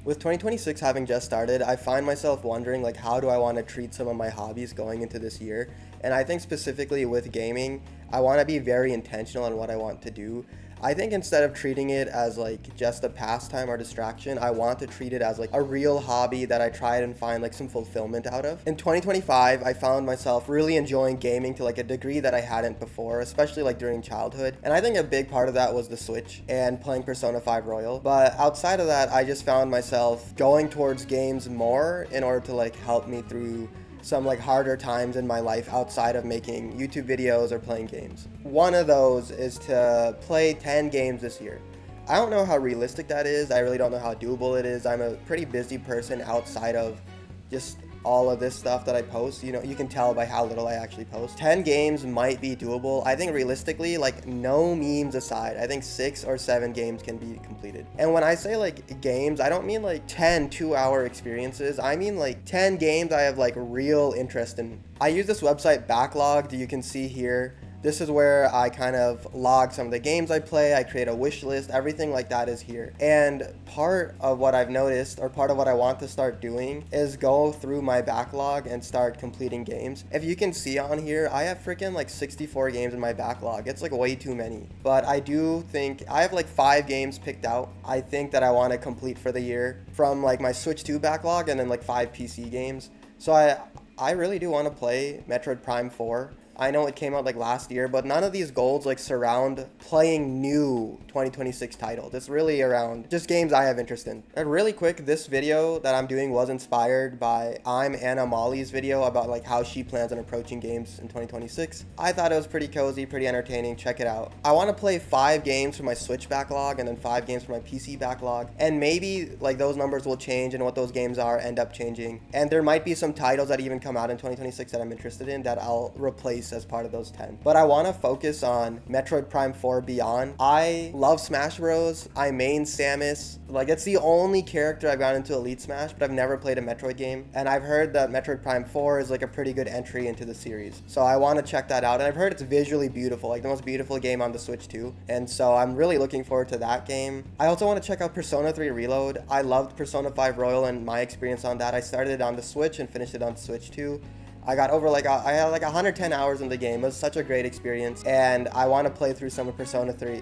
With 2026 having just started, I find myself wondering like how do I want to treat some of my hobbies going into this year? And I think specifically with gaming, I want to be very intentional on what I want to do. I think instead of treating it as like just a pastime or distraction, I want to treat it as like a real hobby that I try and find like some fulfillment out of. In 2025, I found myself really enjoying gaming to like a degree that I hadn't before, especially like during childhood. And I think a big part of that was the Switch and playing Persona 5 Royal. But outside of that, I just found myself going towards games more in order to like help me through some like harder times in my life outside of making YouTube videos or playing games. One of those is to play 10 games this year. I don't know how realistic that is. I really don't know how doable it is. I'm a pretty busy person outside of just all of this stuff that I post. You know, you can tell by how little I actually post. 10 games might be doable. I think realistically, like no memes aside, I think 6 or 7 games can be completed. And when I say like games, I don't mean like 10 2-hour experiences. I mean like 10 games I have like real interest in. I use this website Backlogged, you can see here. This is where I kind of log some of the games I play, I create a wish list, everything like that is here. And part of what I've noticed, or part of what I want to start doing, is go through my backlog and start completing games. If you can see on here, I have freaking like 64 games in my backlog. It's like way too many. But I do think, I have like 5 games picked out, I think that I want to complete for the year from like my Switch 2 backlog and then like 5 PC games. So I really do want to play Metroid Prime 4. I know it came out like last year, but none of these goals like surround playing new 2026 titles. It's really around just games I have interest in. And really quick, this video that I'm doing was inspired by I'm Anna Molly's video about like how she plans on approaching games in 2026. I thought it was pretty cozy, pretty entertaining. Check it out. I want to play 5 games for my Switch backlog and then 5 games for my PC backlog. And maybe like those numbers will change and what those games are end up changing. And there might be some titles that even come out in 2026 that I'm interested in that I'll replace as part of those 10. But I want to focus on Metroid Prime 4 Beyond. I love Smash Bros. I main Samus. Like it's the only character I've gotten into Elite Smash, but I've never played a Metroid game. And I've heard that Metroid Prime 4 is like a pretty good entry into the series. So I want to check that out. And I've heard it's visually beautiful, like the most beautiful game on the Switch 2. And so I'm really looking forward to that game. I also want to check out Persona 3 Reload. I loved Persona 5 Royal and my experience on that. I started it on the Switch and finished it on Switch 2. I got over like, I had like 110 hours in the game. It was such a great experience. And I want to play through some of Persona 3,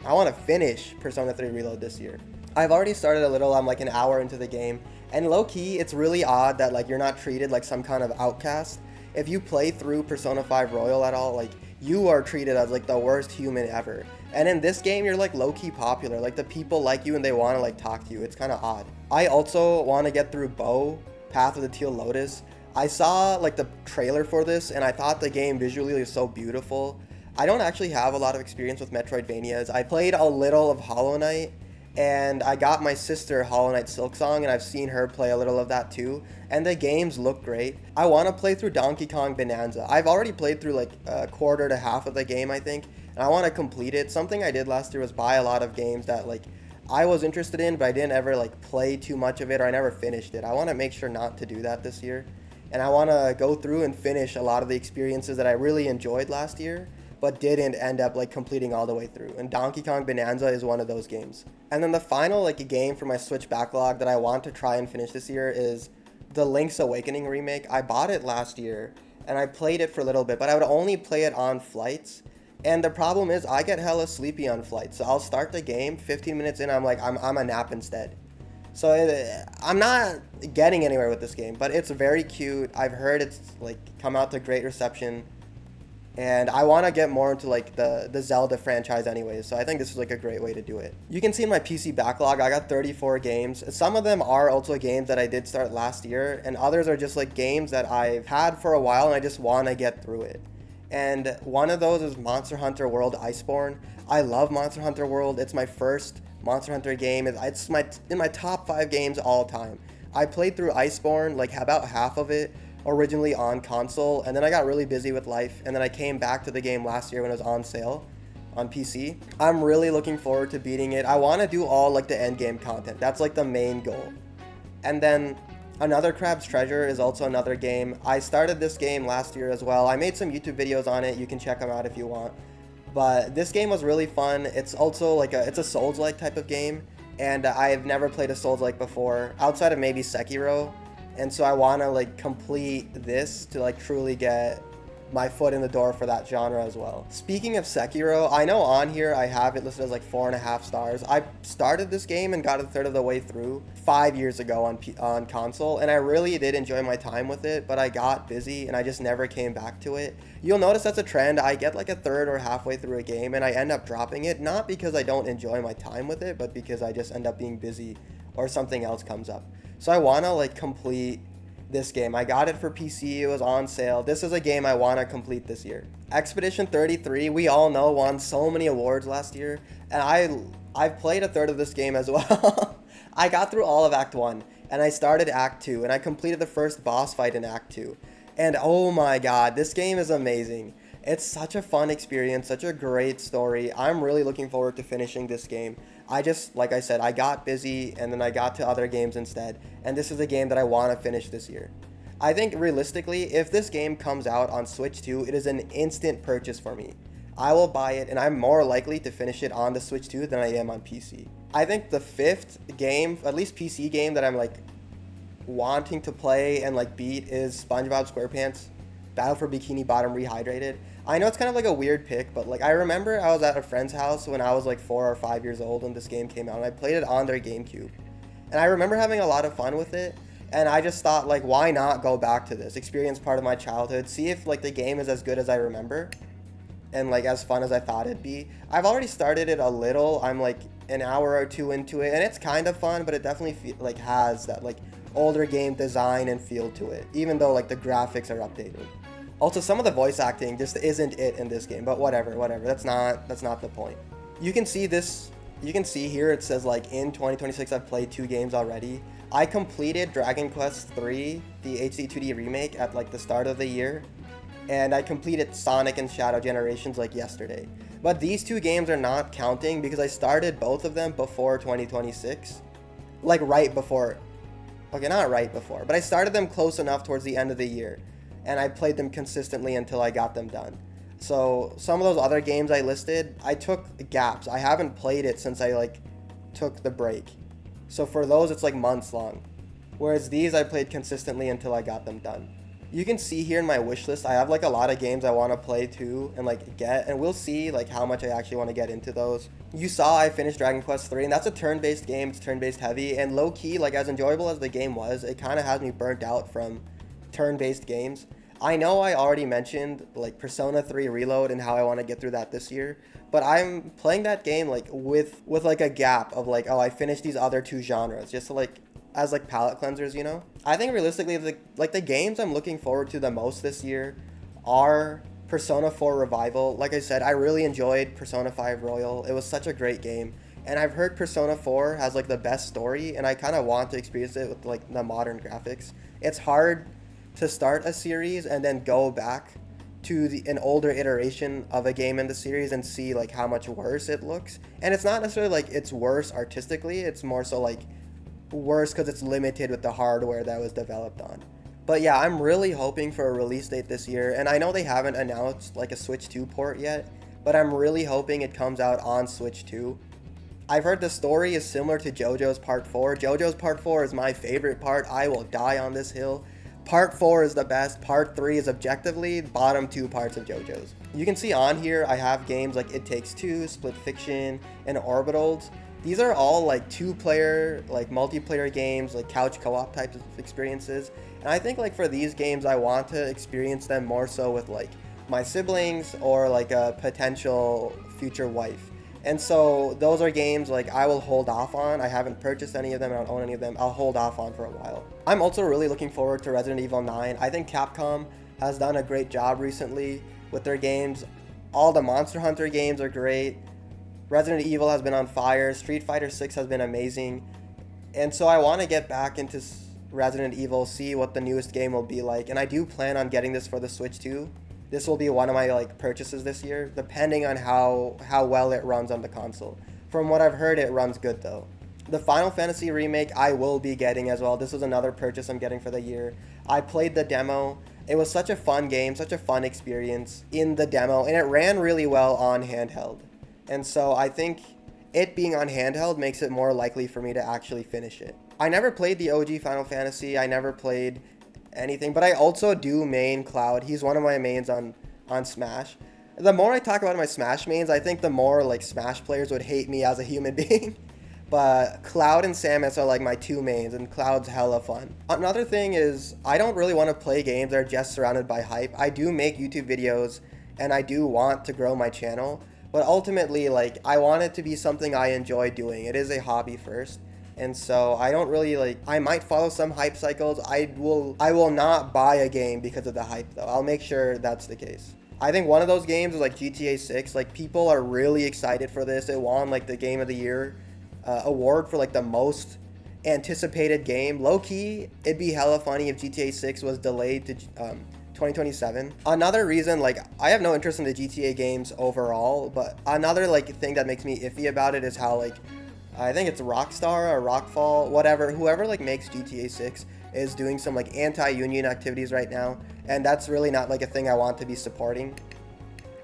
I want to finish Persona 3 Reload this year. I've already started a little, I'm like an hour into the game. And low key, it's really odd that like you're not treated like some kind of outcast. If you play through Persona 5 Royal at all, like you are treated as like the worst human ever. And in this game, you're like low-key popular. Like the people like you and they want to like talk to you. It's kind of odd. I also want to get through Bow, Path of the Teal Lotus. I saw like the trailer for this and I thought the game visually was so beautiful. I don't actually have a lot of experience with Metroidvanias. I played a little of Hollow Knight and I got my sister Hollow Knight Silksong and I've seen her play a little of that too. And the games look great. I want to play through Donkey Kong Bonanza. I've already played through like a quarter to half of the game, I think. And I want to complete it. Something I did last year was buy a lot of games that like I was interested in, but I didn't ever like play too much of it or I never finished it. I want to make sure not to do that this year. And I want to go through and finish a lot of the experiences that I really enjoyed last year, but didn't end up like completing all the way through. And Donkey Kong Bonanza is one of those games. And then the final like game for my Switch backlog that I want to try and finish this year is the Link's Awakening remake. I bought it last year and I played it for a little bit, but I would only play it on flights. And the problem is I get hella sleepy on flights. So I'll start the game, 15 minutes in, I'm like, I'm a nap instead. So I'm not getting anywhere with this game, but it's very cute. I've heard it's like come out to great reception, and I want to get more into like the Zelda franchise anyways. So I think this is like a great way to do it. You can see in my PC backlog, I got 34 games. Some of them are also games that I did start last year, and others are just like games that I've had for a while and I just want to get through it. And one of those is Monster Hunter World Iceborne. I love Monster Hunter World. It's my first Monster Hunter game. It's in my top 5 games all time. I played through Iceborne, like about half of it, originally on console, and then I got really busy with life, and then I came back to the game last year when it was on sale on PC. I'm really looking forward to beating it. I want to do all like the end game content. That's like the main goal. And then Another Crab's Treasure is also another game. I started this game last year as well. I made some YouTube videos on it. You can check them out if you want. But this game was really fun. It's also like it's a Souls-like type of game. and I've never played a Souls-like before, outside of maybe Sekiro, and so I want to like complete this to like truly get my foot in the door for that genre as well. Speaking of Sekiro, I know on here I have it listed as like 4.5 stars. I started this game and got a third of the way through 5 years ago on console, and I really did enjoy my time with it, but I got busy and I just never came back to it. You'll notice that's a trend. I get like a third or halfway through a game and I end up dropping it, not because I don't enjoy my time with it, but because I just end up being busy or something else comes up. So I want to like complete this game. I got it for PC. It was on sale. This is a game I want to complete this year. Expedition 33, we all know, won so many awards last year, and I've played a third of this game as well. I got through all of Act 1, and I started Act 2, and I completed the first boss fight in Act 2. And oh my god, this game is amazing. It's such a fun experience, such a great story. I'm really looking forward to finishing this game. Like I said, I got busy and then I got to other games instead. And this is a game that I want to finish this year. I think realistically, if this game comes out on Switch 2, it is an instant purchase for me. I will buy it and I'm more likely to finish it on the Switch 2 than I am on PC. I think the fifth game, at least PC game, that I'm like wanting to play and like beat is SpongeBob SquarePants Battle for Bikini Bottom Rehydrated. I know it's kind of like a weird pick, but like I remember I was at a friend's house when I was like 4 or 5 years old when this game came out, and I played it on their GameCube. And I remember having a lot of fun with it, and I just thought like, why not go back to this, experience part of my childhood, see if like the game is as good as I remember and like as fun as I thought it'd be. I've already started it a little. I'm like an hour or two into it, and it's kind of fun, but it definitely like has that like older game design and feel to it, even though like the graphics are updated. Also, some of the voice acting just isn't it in this game, but whatever. That's not the point. You can see here it says like in 2026 I've played 2 games already. I completed Dragon Quest III, the HD 2D remake, at like the start of the year, and I completed Sonic and Shadow Generations like yesterday. But these 2 games are not counting because I started both of them before 2026. Like right before. Okay, not right before, but I started them close enough towards the end of the year. And I played them consistently until I got them done. So some of those other games I listed, I took gaps. I haven't played it since I like took the break. So for those, it's like months long. Whereas these I played consistently until I got them done. You can see here in my wish list, I have like a lot of games I want to play too and like get, and we'll see like how much I actually want to get into those. You saw I finished Dragon Quest III, and that's a turn-based game. It's turn-based heavy, and low-key, like as enjoyable as the game was, it kind of has me burnt out from turn-based games. I know I already mentioned like Persona 3 Reload and how I want to get through that this year, but I'm playing that game like with like a gap of like, oh, I finished these other 2 genres just to like as like palate cleansers, you know? I think realistically the games I'm looking forward to the most this year are Persona 4 Revival. Like I said, I really enjoyed Persona 5 Royal. It was such a great game. And I've heard Persona 4 has like the best story, and I kind of want to experience it with like the modern graphics. It's hard to start a series and then go back to an older iteration of a game in the series and see like how much worse it looks. And it's not necessarily like it's worse artistically, it's more so like worse because it's limited with the hardware that was developed on. But yeah, I'm really hoping for a release date this year, and I know they haven't announced like a Switch 2 port yet, but I'm really hoping it comes out on Switch 2. I've heard the story is similar to JoJo's Part 4. JoJo's Part 4 is my favorite part. I will die on this hill. Part 4 is the best. Part 3 is objectively the bottom 2 parts of JoJo's. You can see on here I have games like It Takes Two, Split Fiction, and Orbitals. These are all like 2-player, like multiplayer games, like couch co-op types of experiences. And I think like for these games, I want to experience them more so with like my siblings or like a potential future wife. And so those are games like I will hold off on. I haven't purchased any of them. I don't own any of them. I'll hold off on for a while. I'm also really looking forward to Resident Evil 9. I think Capcom has done a great job recently with their games. All the Monster Hunter games are great. Resident Evil has been on fire. Street Fighter 6 has been amazing. And so I want to get back into Resident Evil, see what the newest game will be like. And I do plan on getting this for the Switch too. This will be one of my like purchases this year, depending on how well it runs on the console. From what I've heard, it runs good though. The Final Fantasy remake I will be getting as well. This was another purchase I'm getting for the year. I played the demo. It was such a fun game, such a fun experience in the demo, and it ran really well on handheld. And so I think it being on handheld makes it more likely for me to actually finish it. I never played the OG Final Fantasy. I never played anything, but I also do main Cloud. He's one of my mains on Smash. The more I talk about my Smash mains, I think the more like Smash players would hate me as a human being. But Cloud and Samus are like my two mains, and Cloud's hella fun. Another thing is, I don't really want to play games that are just surrounded by hype. I do make YouTube videos, and I do want to grow my channel, but ultimately, like, I want it to be something I enjoy doing. It is a hobby first, and so I don't really like. I might follow some hype cycles. I will not buy a game because of the hype, though. I'll make sure that's the case. I think one of those games is like GTA 6. Like, people are really excited for this. It won like the Game of the Year award for like the most anticipated game. Low key, it'd be hella funny if GTA 6 was delayed to 2027. Another reason, like, I have no interest in the GTA games overall, but another like thing that makes me iffy about it is how, like, I think it's Rockstar or Rockfall, whatever, whoever like makes GTA 6 is doing some like anti-union activities right now, and that's really not like a thing I want to be supporting.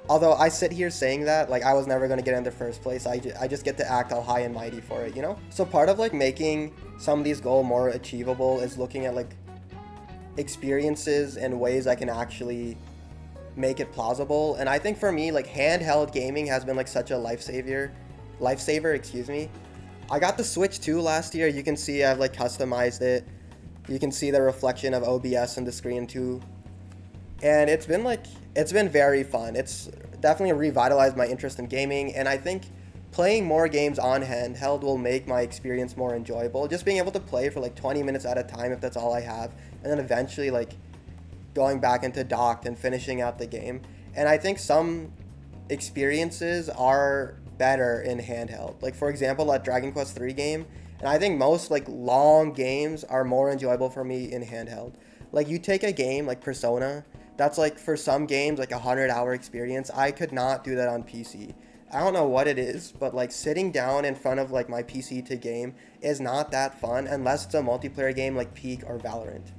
Although I sit here saying that, like, I was never going to get in the first place. I just get to act all high and mighty for it, you know? So part of, like, making some of these goals more achievable is looking at, like, experiences and ways I can actually make it plausible. And I think for me, like, handheld gaming has been, like, such a lifesaver, excuse me. I got the Switch 2 last year. You can see I've, like, customized it. You can see the reflection of OBS in the screen, too. And it's been very fun. It's definitely revitalized my interest in gaming, and I think playing more games on handheld will make my experience more enjoyable. Just being able to play for like 20 minutes at a time, if that's all I have, and then eventually like going back into docked and finishing out the game. And I think some experiences are better in handheld. Like, for example, that Dragon Quest 3 game, and I think most like long games are more enjoyable for me in handheld. Like, you take a game like Persona, that's like, for some games, like a 100-hour experience. I could not do that on PC. I don't know what it is, but like sitting down in front of like my PC to game is not that fun unless it's a multiplayer game like Peak or Valorant.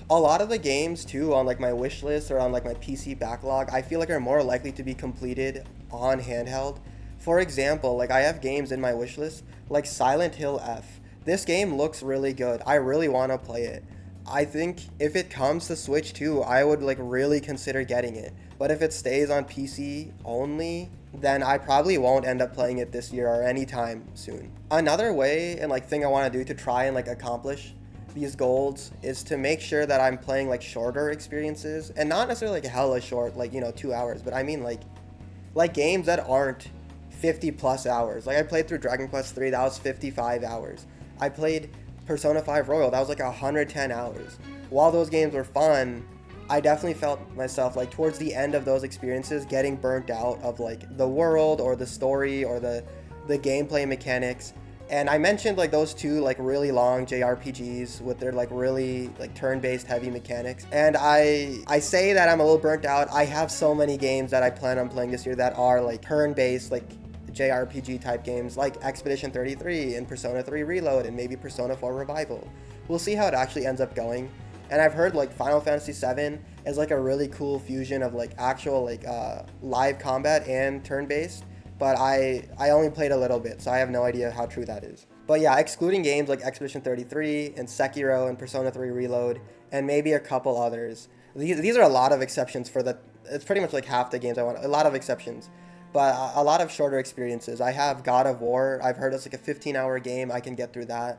A lot of the games too on like my wish list or on like my PC backlog, I feel like are more likely to be completed on handheld. For example, like, I have games in my wish list like Silent Hill F. This game looks really good. I really want to play it. I think if it comes to Switch 2, I would like really consider getting it. But if it stays on PC only, then I probably won't end up playing it this year or anytime soon. Another way and like thing I want to do to try and like accomplish these goals is to make sure that I'm playing like shorter experiences, and not necessarily like hella short, like, you know, 2 hours, but I mean like games that aren't 50 plus hours. Like, I played through Dragon Quest 3, that was 55 hours. I played Persona 5 Royal, that was like 110 hours. While those games were fun, I definitely felt myself like towards the end of those experiences getting burnt out of like the world or the story or the gameplay mechanics. And I mentioned like those two like really long JRPGs with their like really like turn-based heavy mechanics. And I say that I'm a little burnt out. I have so many games that I plan on playing this year that are like turn-based, like JRPG type games, like Expedition 33 and Persona 3 Reload and maybe Persona 4 Revival. We'll see how it actually ends up going. And I've heard like Final Fantasy 7 is like a really cool fusion of like actual like live combat and turn-based, but I only played a little bit, so I have no idea how true that is. But yeah, excluding games like Expedition 33 and Sekiro and Persona 3 Reload and maybe a couple others, these are a lot of exceptions for the, it's pretty much like half the games I want, a lot of exceptions. But a lot of shorter experiences. I have God of War. I've heard it's like a 15-hour game. I can get through that.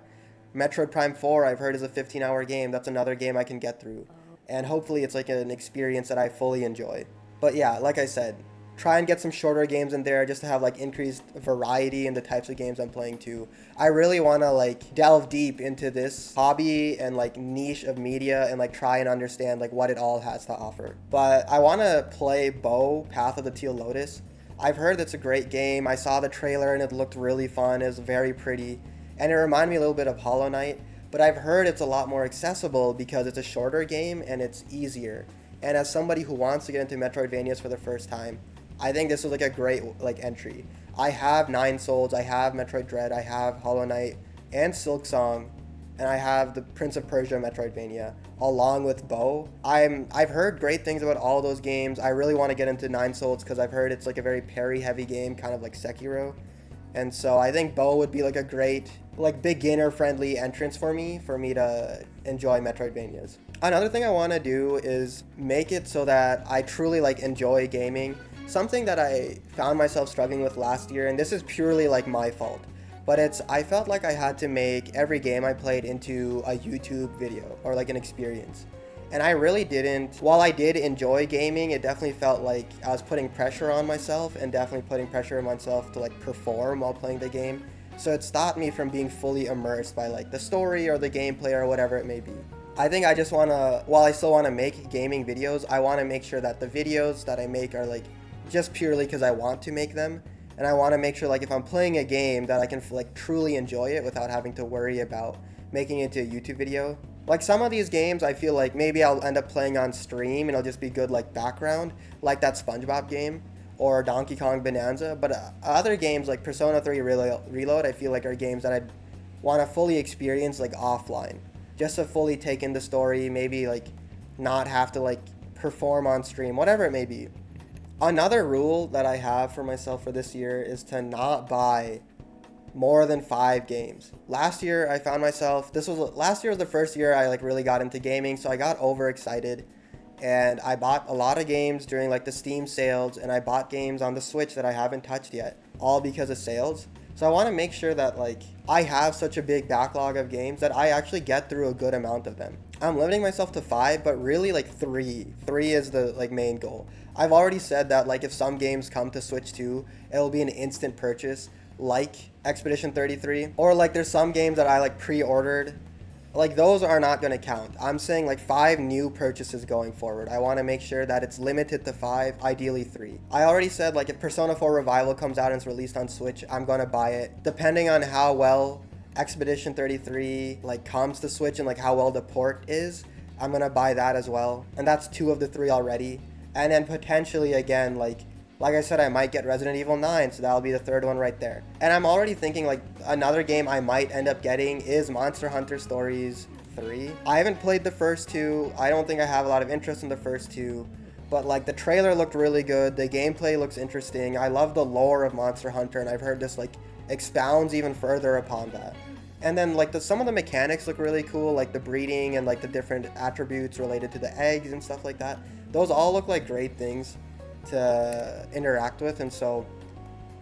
Metroid Prime 4, I've heard, is a 15-hour game. That's another game I can get through. And hopefully it's like an experience that I fully enjoy. But yeah, like I said, try and get some shorter games in there just to have like increased variety in the types of games I'm playing too. I really want to like delve deep into this hobby and like niche of media and like try and understand like what it all has to offer. But I want to play Bow, Path of the Teal Lotus. I've heard it's a great game. I saw the trailer and it looked really fun. It was very pretty. And it reminded me a little bit of Hollow Knight. But I've heard it's a lot more accessible because it's a shorter game and it's easier. And as somebody who wants to get into Metroidvanias for the first time, I think this was like a great like entry. I have Nine Souls, I have Metroid Dread, I have Hollow Knight and Silk Song, and I have the Prince of Persia Metroidvania along with Bow. I've heard great things about all those games. I really want to get into Nine Souls because I've heard it's like a very parry heavy game, kind of like Sekiro. And so I think Bow would be like a great, like beginner friendly entrance for me to enjoy Metroidvanias. Another thing I want to do is make it so that I truly like enjoy gaming. Something that I found myself struggling with last year, and this is purely like my fault, but I felt like I had to make every game I played into a YouTube video or like an experience. And I really didn't. While I did enjoy gaming, it definitely felt like I was putting pressure on myself and definitely putting pressure on myself to like perform while playing the game. So it stopped me from being fully immersed by like the story or the gameplay or whatever it may be. I think I just want to, while I still want to make gaming videos, I want to make sure that the videos that I make are like just purely because I want to make them. And I want to make sure like if I'm playing a game that I can like truly enjoy it without having to worry about making it into a YouTube video. Like some of these games, I feel like maybe I'll end up playing on stream and it'll just be good like background, like that SpongeBob game or Donkey Kong Bonanza. But other games like Persona 3 Reload, I feel like are games that I'd want to fully experience like offline, just to fully take in the story, maybe like not have to like perform on stream, whatever it may be. Another rule that I have for myself for this year is to not buy more than 5 games. Last year I found myself, last year was the first year I like really got into gaming, so I got overexcited and I bought a lot of games during like the Steam sales, and I bought games on the Switch that I haven't touched yet, all because of sales. So I want to make sure that like I have such a big backlog of games that I actually get through a good amount of them. I'm limiting myself to 5, but really like 3 is the like main goal. I've already said that like if some games come to Switch 2, it'll be an instant purchase, like Expedition 33, or like there's some games that I like pre-ordered, like those are not going to count. I'm saying like 5 new purchases going forward. I want to make sure that it's limited to 5, ideally 3. I already said like if Persona 4 Revival comes out and it's released on Switch, I'm going to buy it. Depending on how well Expedition 33 like comes to Switch and like how well the port is, I'm going to buy that as well. And that's 2 of the 3 already. And then potentially again, like I said, I might get Resident Evil 9, so that'll be the 3rd one right there. And I'm already thinking like another game I might end up getting is Monster Hunter Stories 3. I haven't played the first 2. I don't think I have a lot of interest in the first 2. But like the trailer looked really good. The gameplay looks interesting. I love the lore of Monster Hunter, and I've heard this like expounds even further upon that. And then like some of the mechanics look really cool, like the breeding and like the different attributes related to the eggs and stuff like that. Those all look like great things to interact with, and so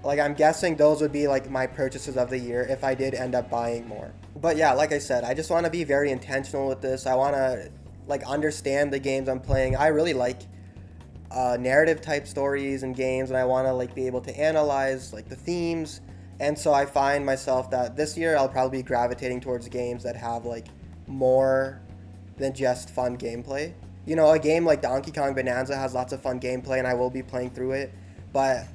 like I'm guessing those would be like my purchases of the year if I did end up buying more. But yeah, like I said, I just want to be very intentional with this. I want to like understand the games I'm playing. I really like narrative type stories and games, and I want to like be able to analyze like the themes. And so I find myself that this year I'll probably be gravitating towards games that have like more than just fun gameplay. You know, a game like Donkey Kong Bonanza has lots of fun gameplay, and I will be playing through it, but